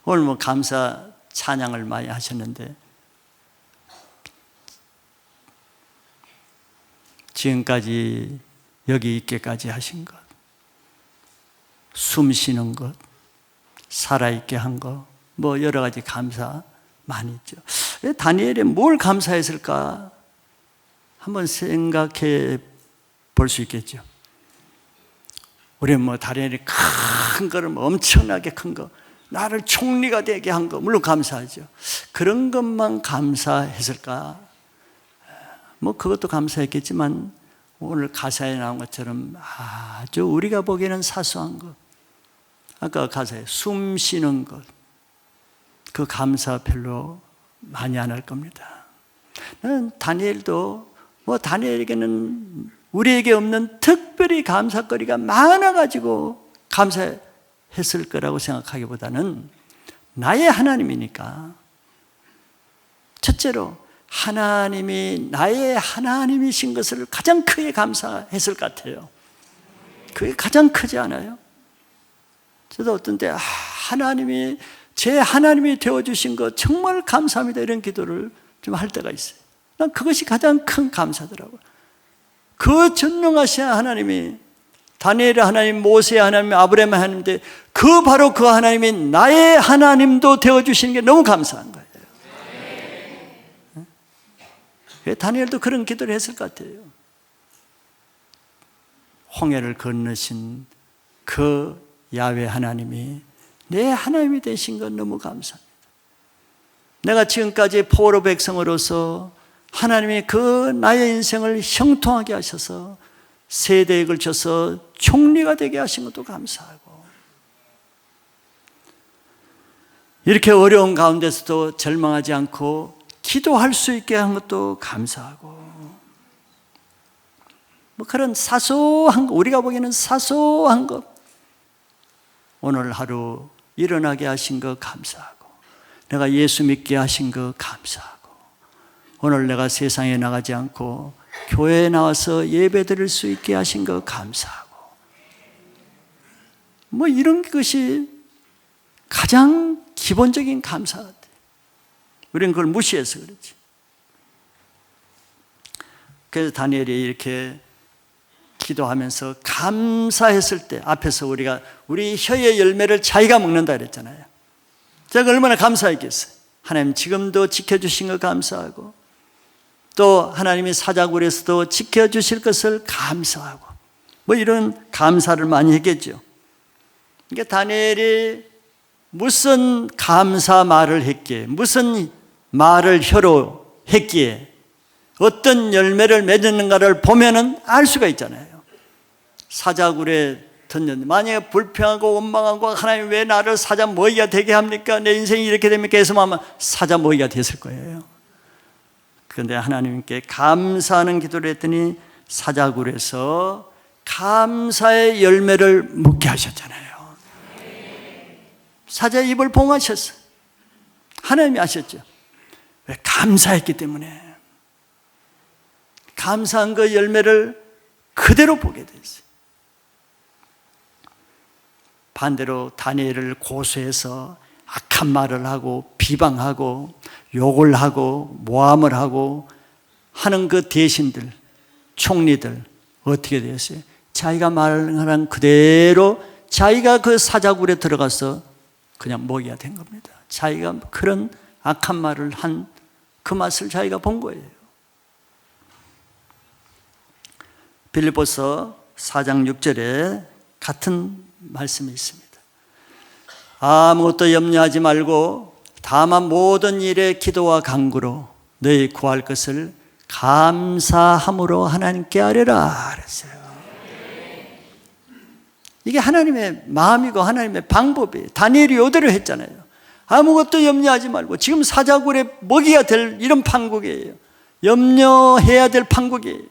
Speaker 1: 오늘 뭐 감사 찬양을 많이 하셨는데, 지금까지 여기 있게까지 하신 것, 숨 쉬는 것, 살아있게 한 것, 뭐 여러 가지 감사 많이 있죠. 다니엘이 뭘 감사했을까 한번 생각해 볼 수 있겠죠. 우리는 뭐 다니엘이 큰 거를 뭐 엄청나게 큰 거, 나를 총리가 되게 한 거, 물론 감사하죠. 그런 것만 감사했을까? 뭐 그것도 감사했겠지만 오늘 가사에 나온 것처럼 아주 우리가 보기에는 사소한 것, 아까 가사에 숨 쉬는 것, 그 감사 별로 많이 안 할 겁니다. 다니엘도 뭐 다니엘에게는 우리에게 없는 특별히 감사거리가 많아가지고 감사했을 거라고 생각하기보다는 나의 하나님이니까, 첫째로 하나님이 나의 하나님이신 것을 가장 크게 감사했을 것 같아요. 그게 가장 크지 않아요? 저도 어떤 때 하나님이 제 하나님이 되어주신 것 정말 감사합니다, 이런 기도를 좀 할 때가 있어요. 난 그것이 가장 큰 감사더라고요. 그 전능하신 하나님이, 다니엘의 하나님, 모세의 하나님, 아브라함의 하나님인데 그 바로 그 하나님이 나의 하나님도 되어주시는 게 너무 감사한 거예요. 다니엘도 그런 기도를 했을 것 같아요. 홍해를 건너신 그 야훼 하나님이 내 하나님이 되신 건 너무 감사합니다. 내가 지금까지 포로 백성으로서 하나님이 그 나의 인생을 형통하게 하셔서 세대에 걸쳐서 총리가 되게 하신 것도 감사하고, 이렇게 어려운 가운데서도 절망하지 않고 기도할 수 있게 한 것도 감사하고, 뭐 그런 사소한 것, 우리가 보기에는 사소한 것, 오늘 하루 일어나게 하신 것 감사하고, 내가 예수 믿게 하신 것 감사하고, 오늘 내가 세상에 나가지 않고 교회에 나와서 예배 드릴 수 있게 하신 것 감사하고, 뭐 이런 것이 가장 기본적인 감사 같아요. 우리는 그걸 무시해서 그렇지. 그래서 다니엘이 이렇게 기도하면서 감사했을 때, 앞에서 우리가 우리 혀의 열매를 자기가 먹는다 그랬잖아요. 제가 얼마나 감사했겠어요. 하나님 지금도 지켜주신 것 감사하고, 또 하나님이 사자굴에서도 지켜주실 것을 감사하고, 뭐 이런 감사를 많이 했겠죠. 그러니까 다니엘이 무슨 감사 말을 했기에, 무슨 말을 혀로 했기에 어떤 열매를 맺었는가를 보면은 알 수가 있잖아요. 사자굴에 던졌는데, 만약에 불평하고 원망하고 하나님 왜 나를 사자 모기가 되게 합니까? 내 인생이 이렇게 됩니까? 해서 아마 사자 모기가 됐을 거예요. 그런데 하나님께 감사하는 기도를 했더니 사자굴에서 감사의 열매를 먹게 하셨잖아요. 사자의 입을 봉하셨어요. 하나님이 아셨죠. 왜? 감사했기 때문에. 감사한 그 열매를 그대로 보게 됐어요. 반대로 다니엘을 고소해서 악한 말을 하고 비방하고 욕을 하고 모함을 하고 하는 그 대신들, 총리들 어떻게 되었어요? 자기가 말한 그대로 자기가 그 사자굴에 들어가서 그냥 먹이가 된 겁니다. 자기가 그런 악한 말을 한 그 맛을 자기가 본 거예요. 빌립보서 4장 6절에 같은 말씀이 있습니다. 아무것도 염려하지 말고 다만 모든 일에 기도와 간구로 너희 구할 것을 감사함으로 하나님께 아뢰라 그랬어요. 이게 하나님의 마음이고 하나님의 방법이에요. 다니엘이 이대로 했잖아요. 아무것도 염려하지 말고, 지금 사자굴에 먹이가 될 이런 판국이에요. 염려해야 될 판국이에요.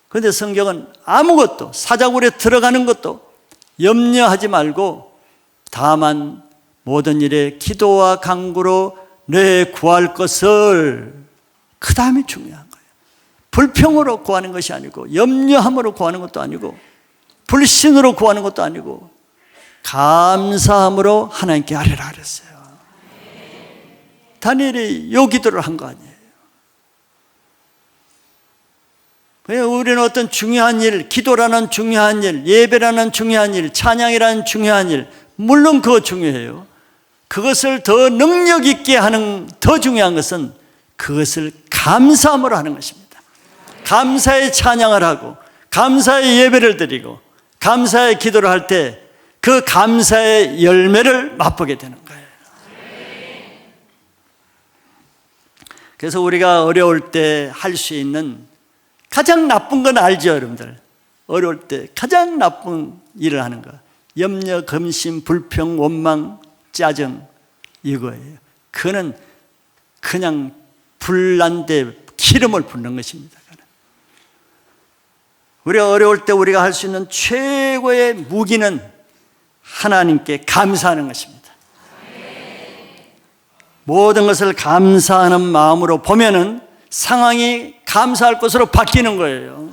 Speaker 1: 그런데 성경은 아무것도, 사자굴에 들어가는 것도 염려하지 말고 다만 모든 일에 기도와 간구로 내 구할 것을, 그 다음이 중요한 거예요. 불평으로 구하는 것이 아니고, 염려함으로 구하는 것도 아니고, 불신으로 구하는 것도 아니고, 감사함으로 하나님께 아뢰라 그랬어요. 다니엘이 요 기도를 한 거 아니에요. 우리는 어떤 중요한 일, 기도라는 중요한 일, 예배라는 중요한 일, 찬양이라는 중요한 일, 물론 그거 중요해요. 그것을 더 능력 있게 하는 더 중요한 것은 그것을 감사함으로 하는 것입니다. 감사의 찬양을 하고 감사의 예배를 드리고 감사의 기도를 할 때 그 감사의 열매를 맛보게 되는 거예요. 그래서 우리가 어려울 때 할 수 있는 가장 나쁜 건 알죠, 여러분들? 어려울 때 가장 나쁜 일을 하는 거, 염려, 검심, 불평, 원망, 짜증, 이거예요. 그거는 그냥 불난데 기름을 붓는 것입니다. 우리가 어려울 때 우리가 할 수 있는 최고의 무기는 하나님께 감사하는 것입니다. 모든 것을 감사하는 마음으로 보면은 상황이 감사할 것으로 바뀌는 거예요.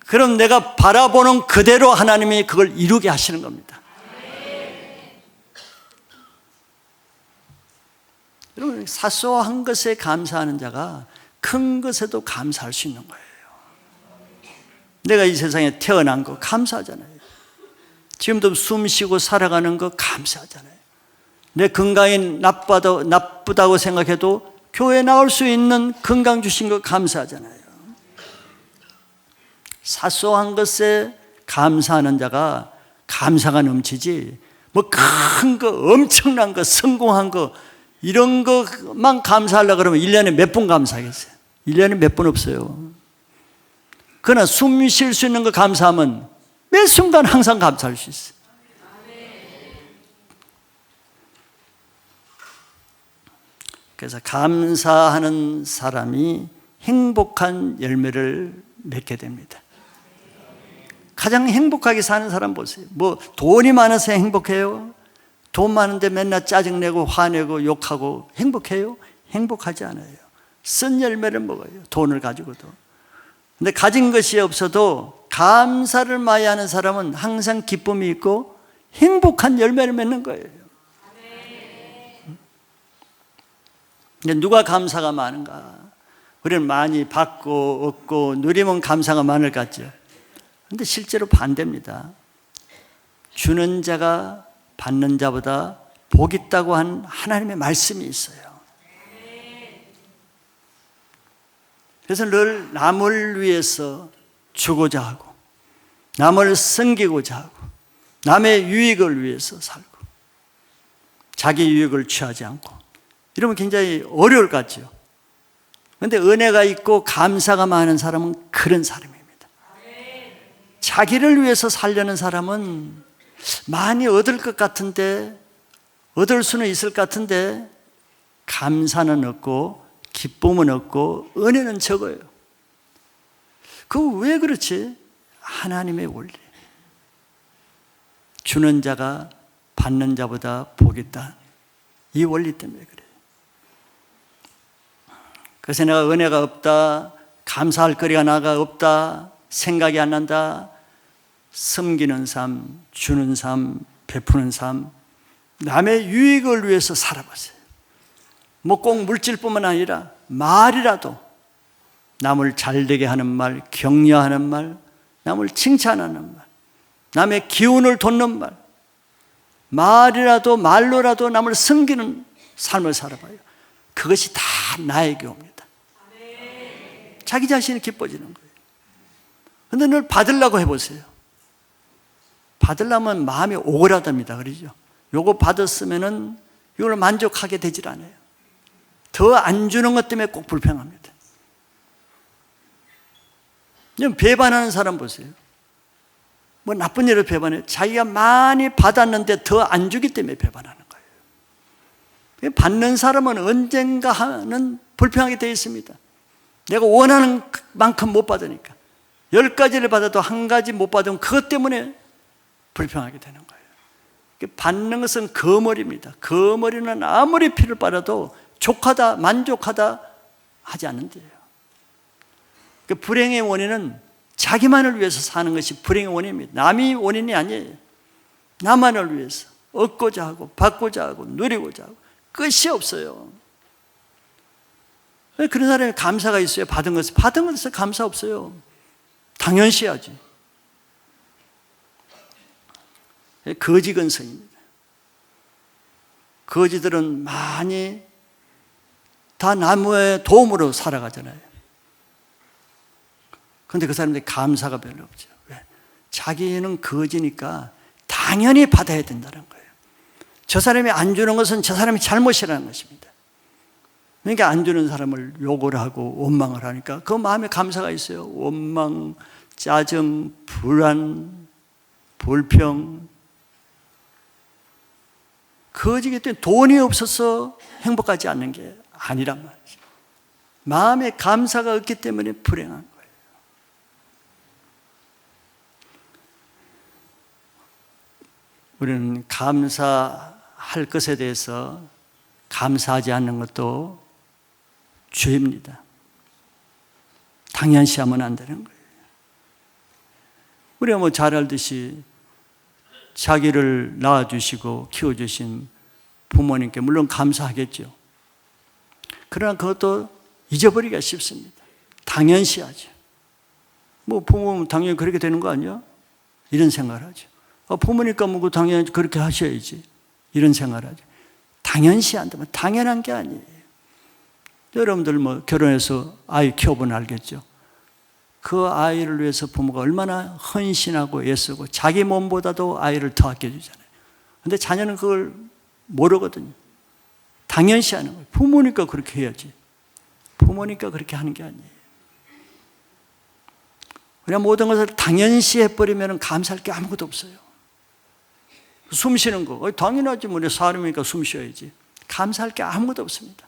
Speaker 1: 그럼 내가 바라보는 그대로 하나님이 그걸 이루게 하시는 겁니다. 여러분, 사소한 것에 감사하는 자가 큰 것에도 감사할 수 있는 거예요. 내가 이 세상에 태어난 거 감사하잖아요. 지금도 숨 쉬고 살아가는 거 감사하잖아요. 내 건강이 나쁘다고 생각해도 교회에 나올 수 있는 건강 주신 거 감사하잖아요. 사소한 것에 감사하는 자가 감사가 넘치지, 뭐 큰 거, 엄청난 거, 성공한 거, 이런 것만 감사하려고 그러면 1년에 몇 번 감사하겠어요? 1년에 몇 번 없어요. 그러나 숨 쉴 수 있는 거 감사하면 매 순간 항상 감사할 수 있어요. 그래서 감사하는 사람이 행복한 열매를 맺게 됩니다. 가장 행복하게 사는 사람 보세요. 뭐 돈이 많아서 행복해요? 돈 많은데 맨날 짜증내고 화내고 욕하고 행복해요? 행복하지 않아요. 쓴 열매를 먹어요. 돈을 가지고도. 근데 가진 것이 없어도 감사를 많이 하는 사람은 항상 기쁨이 있고 행복한 열매를 맺는 거예요. 누가 감사가 많은가? 우리는 많이 받고 얻고 누리면 감사가 많을 것 같죠. 그런데 실제로 반대입니다. 주는 자가 받는 자보다 복 있다고 한 하나님의 말씀이 있어요. 그래서 늘 남을 위해서 주고자 하고 남을 섬기고자 하고 남의 유익을 위해서 살고 자기 유익을 취하지 않고 이러면 굉장히 어려울 것 같죠. 그런데 은혜가 있고 감사가 많은 사람은 그런 사람입니다. 자기를 위해서 살려는 사람은 많이 얻을 것 같은데, 얻을 수는 있을 것 같은데 감사는 없고 기쁨은 없고 은혜는 적어요. 그거 왜 그렇지? 하나님의 원리. 주는 자가 받는 자보다 복이 있다. 이 원리 때문에 그래요. 그래서 내가 은혜가 없다, 감사할 거리가 나가 없다, 생각이 안 난다, 섬기는 삶, 주는 삶, 베푸는 삶, 남의 유익을 위해서 살아보세요. 뭐 꼭 물질뿐만 아니라 말이라도 남을 잘되게 하는 말, 격려하는 말, 남을 칭찬하는 말, 남의 기운을 돋는 말, 말로라도 남을 섬기는 삶을 살아봐요. 그것이 다 나에게 옵니다. 자기 자신이 기뻐지는 거예요. 그런데 늘 받으려고 해보세요. 받으려면 마음이 오그라듭니다. 그러죠? 요거 받았으면은 이걸 만족하게 되질 않아요. 더 안 주는 것 때문에 꼭 불평합니다. 배반하는 사람 보세요. 뭐 나쁜 일을 배반해요. 자기가 많이 받았는데 더 안 주기 때문에 배반하는 거예요. 받는 사람은 언젠가는 불평하게 되어 있습니다. 내가 원하는 만큼 못 받으니까. 10가지를 받아도 1가지 못 받으면 그것 때문에 불평하게 되는 거예요. 받는 것은 거머리입니다. 거머리는 아무리 피를 빨아도 족하다, 만족하다 하지 않는데요. 불행의 원인은 자기만을 위해서 사는 것이 불행의 원인입니다. 남이 원인이 아니에요. 나만을 위해서 얻고자 하고 받고자 하고 누리고자 하고 끝이 없어요. 그런 사람이 감사가 있어요. 받은 것에 감사 없어요. 당연시하지. 거지 근성입니다. 거지들은 많이 다 남의 도움으로 살아가잖아요. 그런데 그 사람들이 감사가 별로 없죠. 왜? 자기는 거지니까 당연히 받아야 된다는 거예요. 저 사람이 안 주는 것은 저 사람이 잘못이라는 것입니다. 그러니까 안 주는 사람을 욕을 하고 원망을 하니까 그 마음에 감사가 있어요. 원망, 짜증, 불안, 불평. 거지기 때문에 돈이 없어서 행복하지 않는 게 아니란 말이죠. 마음에 감사가 없기 때문에 불행한 거예요. 우리는 감사할 것에 대해서 감사하지 않는 것도 죄입니다. 당연시하면 안 되는 거예요. 우리가 뭐 잘 알듯이 자기를 낳아주시고 키워주신 부모님께 물론 감사하겠죠. 그러나 그것도 잊어버리기가 쉽습니다. 당연시하죠. 뭐 부모는 당연히 그렇게 되는 거 아니야? 이런 생각을 하죠. 부모니까 뭐 당연히 그렇게 하셔야지. 이런 생각을 하죠. 당연시한다면 당연한 게 아니에요. 여러분들 뭐 결혼해서 아이 키워보면 알겠죠. 그 아이를 위해서 부모가 얼마나 헌신하고 애쓰고 자기 몸보다도 아이를 더 아껴주잖아요. 그런데 자녀는 그걸 모르거든요. 당연시하는 거예요. 부모니까 그렇게 해야지. 부모니까 그렇게 하는 게 아니에요. 그냥 모든 것을 당연시해버리면 감사할 게 아무것도 없어요. 숨 쉬는 거 당연하지. 뭐 사람이니까 숨 쉬어야지. 감사할 게 아무것도 없습니다.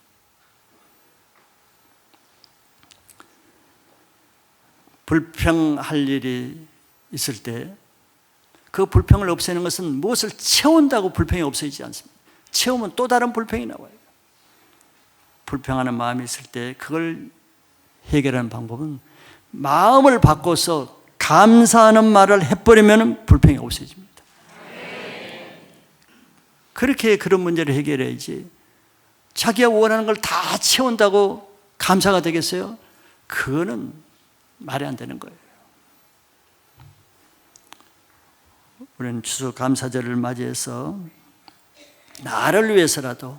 Speaker 1: 불평할 일이 있을 때 그 불평을 없애는 것은 무엇을 채운다고 불평이 없어지지 않습니다. 채우면 또 다른 불평이 나와요. 불평하는 마음이 있을 때 그걸 해결하는 방법은 마음을 바꿔서 감사하는 말을 해버리면 불평이 없어집니다. 그렇게 그런 문제를 해결해야지. 자기가 원하는 걸 다 채운다고 감사가 되겠어요? 그거는 말이 안 되는 거예요. 우리는 추수감사절을 맞이해서 나를 위해서라도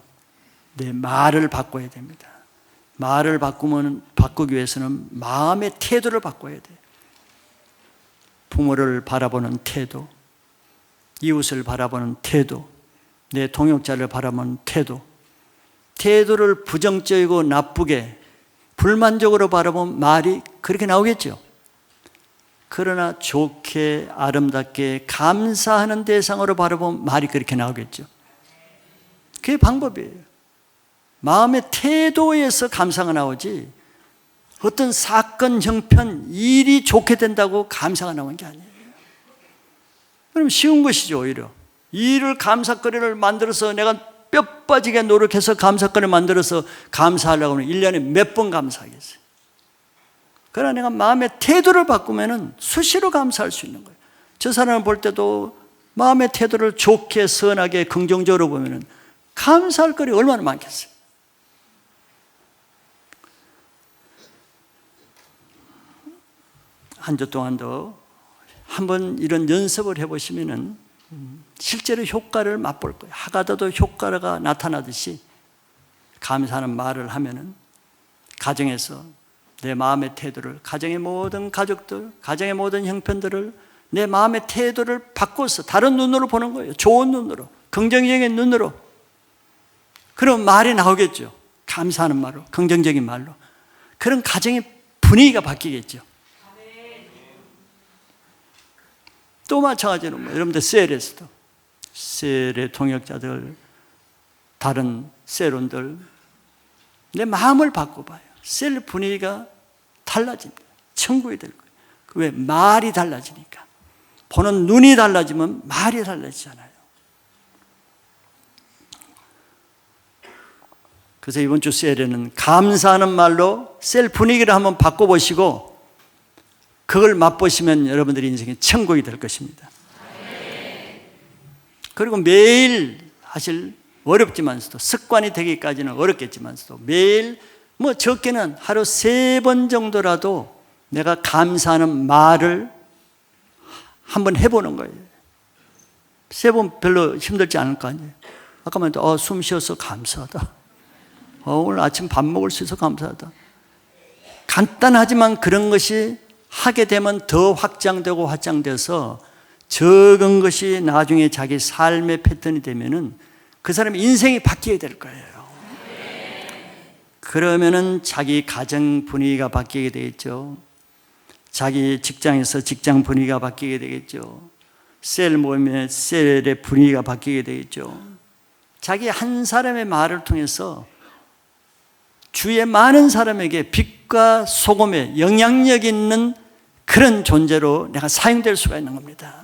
Speaker 1: 내 말을 바꿔야 됩니다. 말을 바꾸기 위해서는 마음의 태도를 바꿔야 돼요. 부모를 바라보는 태도, 이웃을 바라보는 태도, 내 동역자를 바라보는 태도, 태도를 부정적이고 나쁘게 불만족으로 바라보면 말이 그렇게 나오겠죠. 그러나 좋게 아름답게 감사하는 대상으로 바라보면 말이 그렇게 나오겠죠. 그게 방법이에요. 마음의 태도에서 감사가 나오지 어떤 사건, 형편, 일이 좋게 된다고 감사가 나오는 게 아니에요. 그럼 쉬운 것이죠. 오히려 일을 감사거리를 만들어서 내가 뼈 빠지게 노력해서 감사거리를 만들어서 감사하려고 하면 1년에 몇 번 감사하겠어요. 그러나 내가 마음의 태도를 바꾸면 수시로 감사할 수 있는 거예요. 저 사람을 볼 때도 마음의 태도를 좋게 선하게 긍정적으로 보면 감사할 거리 얼마나 많겠어요. 한 주 동안도 한번 이런 연습을 해보시면 실제로 효과를 맛볼 거예요. 하가다도 효과가 나타나듯이 감사하는 말을 하면은 가정에서 내 마음의 태도를, 가정의 모든 가족들, 가정의 모든 형편들을 내 마음의 태도를 바꿔서 다른 눈으로 보는 거예요. 좋은 눈으로, 긍정적인 눈으로. 그럼 말이 나오겠죠. 감사하는 말로, 긍정적인 말로. 그런 가정의 분위기가 바뀌겠죠. 또 마찬가지로 여러분들 셀에서도 셀의 동역자들, 다른 셀원들 내 마음을 바꿔봐요. 셀 분위기가 달라집니다. 천국이 될 거예요. 왜? 말이 달라지니까. 보는 눈이 달라지면 말이 달라지잖아요. 그래서 이번 주 셀에는 감사하는 말로 셀 분위기를 한번 바꿔보시고 그걸 맛보시면 여러분들의 인생이 천국이 될 것입니다. 그리고 매일 사실 어렵지만서도 습관이 되기까지는 어렵겠지만서도 매일 적게는 하루 3번 정도라도 내가 감사하는 말을 한번 해보는 거예요. 3번 별로 힘들지 않을 거 아니에요. 아까 말했던 숨 쉬어서 감사하다. 오늘 아침 밥 먹을 수 있어서 감사하다. 간단하지만 그런 것이 하게 되면 더 확장되고 확장돼서 적은 것이 나중에 자기 삶의 패턴이 되면은 그 사람의 인생이 바뀌게 될 거예요. 그러면은 자기 가정 분위기가 바뀌게 되겠죠. 자기 직장에서 직장 분위기가 바뀌게 되겠죠. 셀 모임의 셀의 분위기가 바뀌게 되겠죠. 자기 한 사람의 말을 통해서 주위의 많은 사람에게 빛과 소금의 영향력 있는 그런 존재로 내가 사용될 수가 있는 겁니다.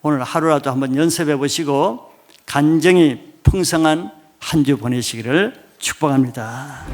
Speaker 1: 오늘 하루라도 한번 연습해 보시고 간증이 풍성한 한 주 보내시기를 축복합니다.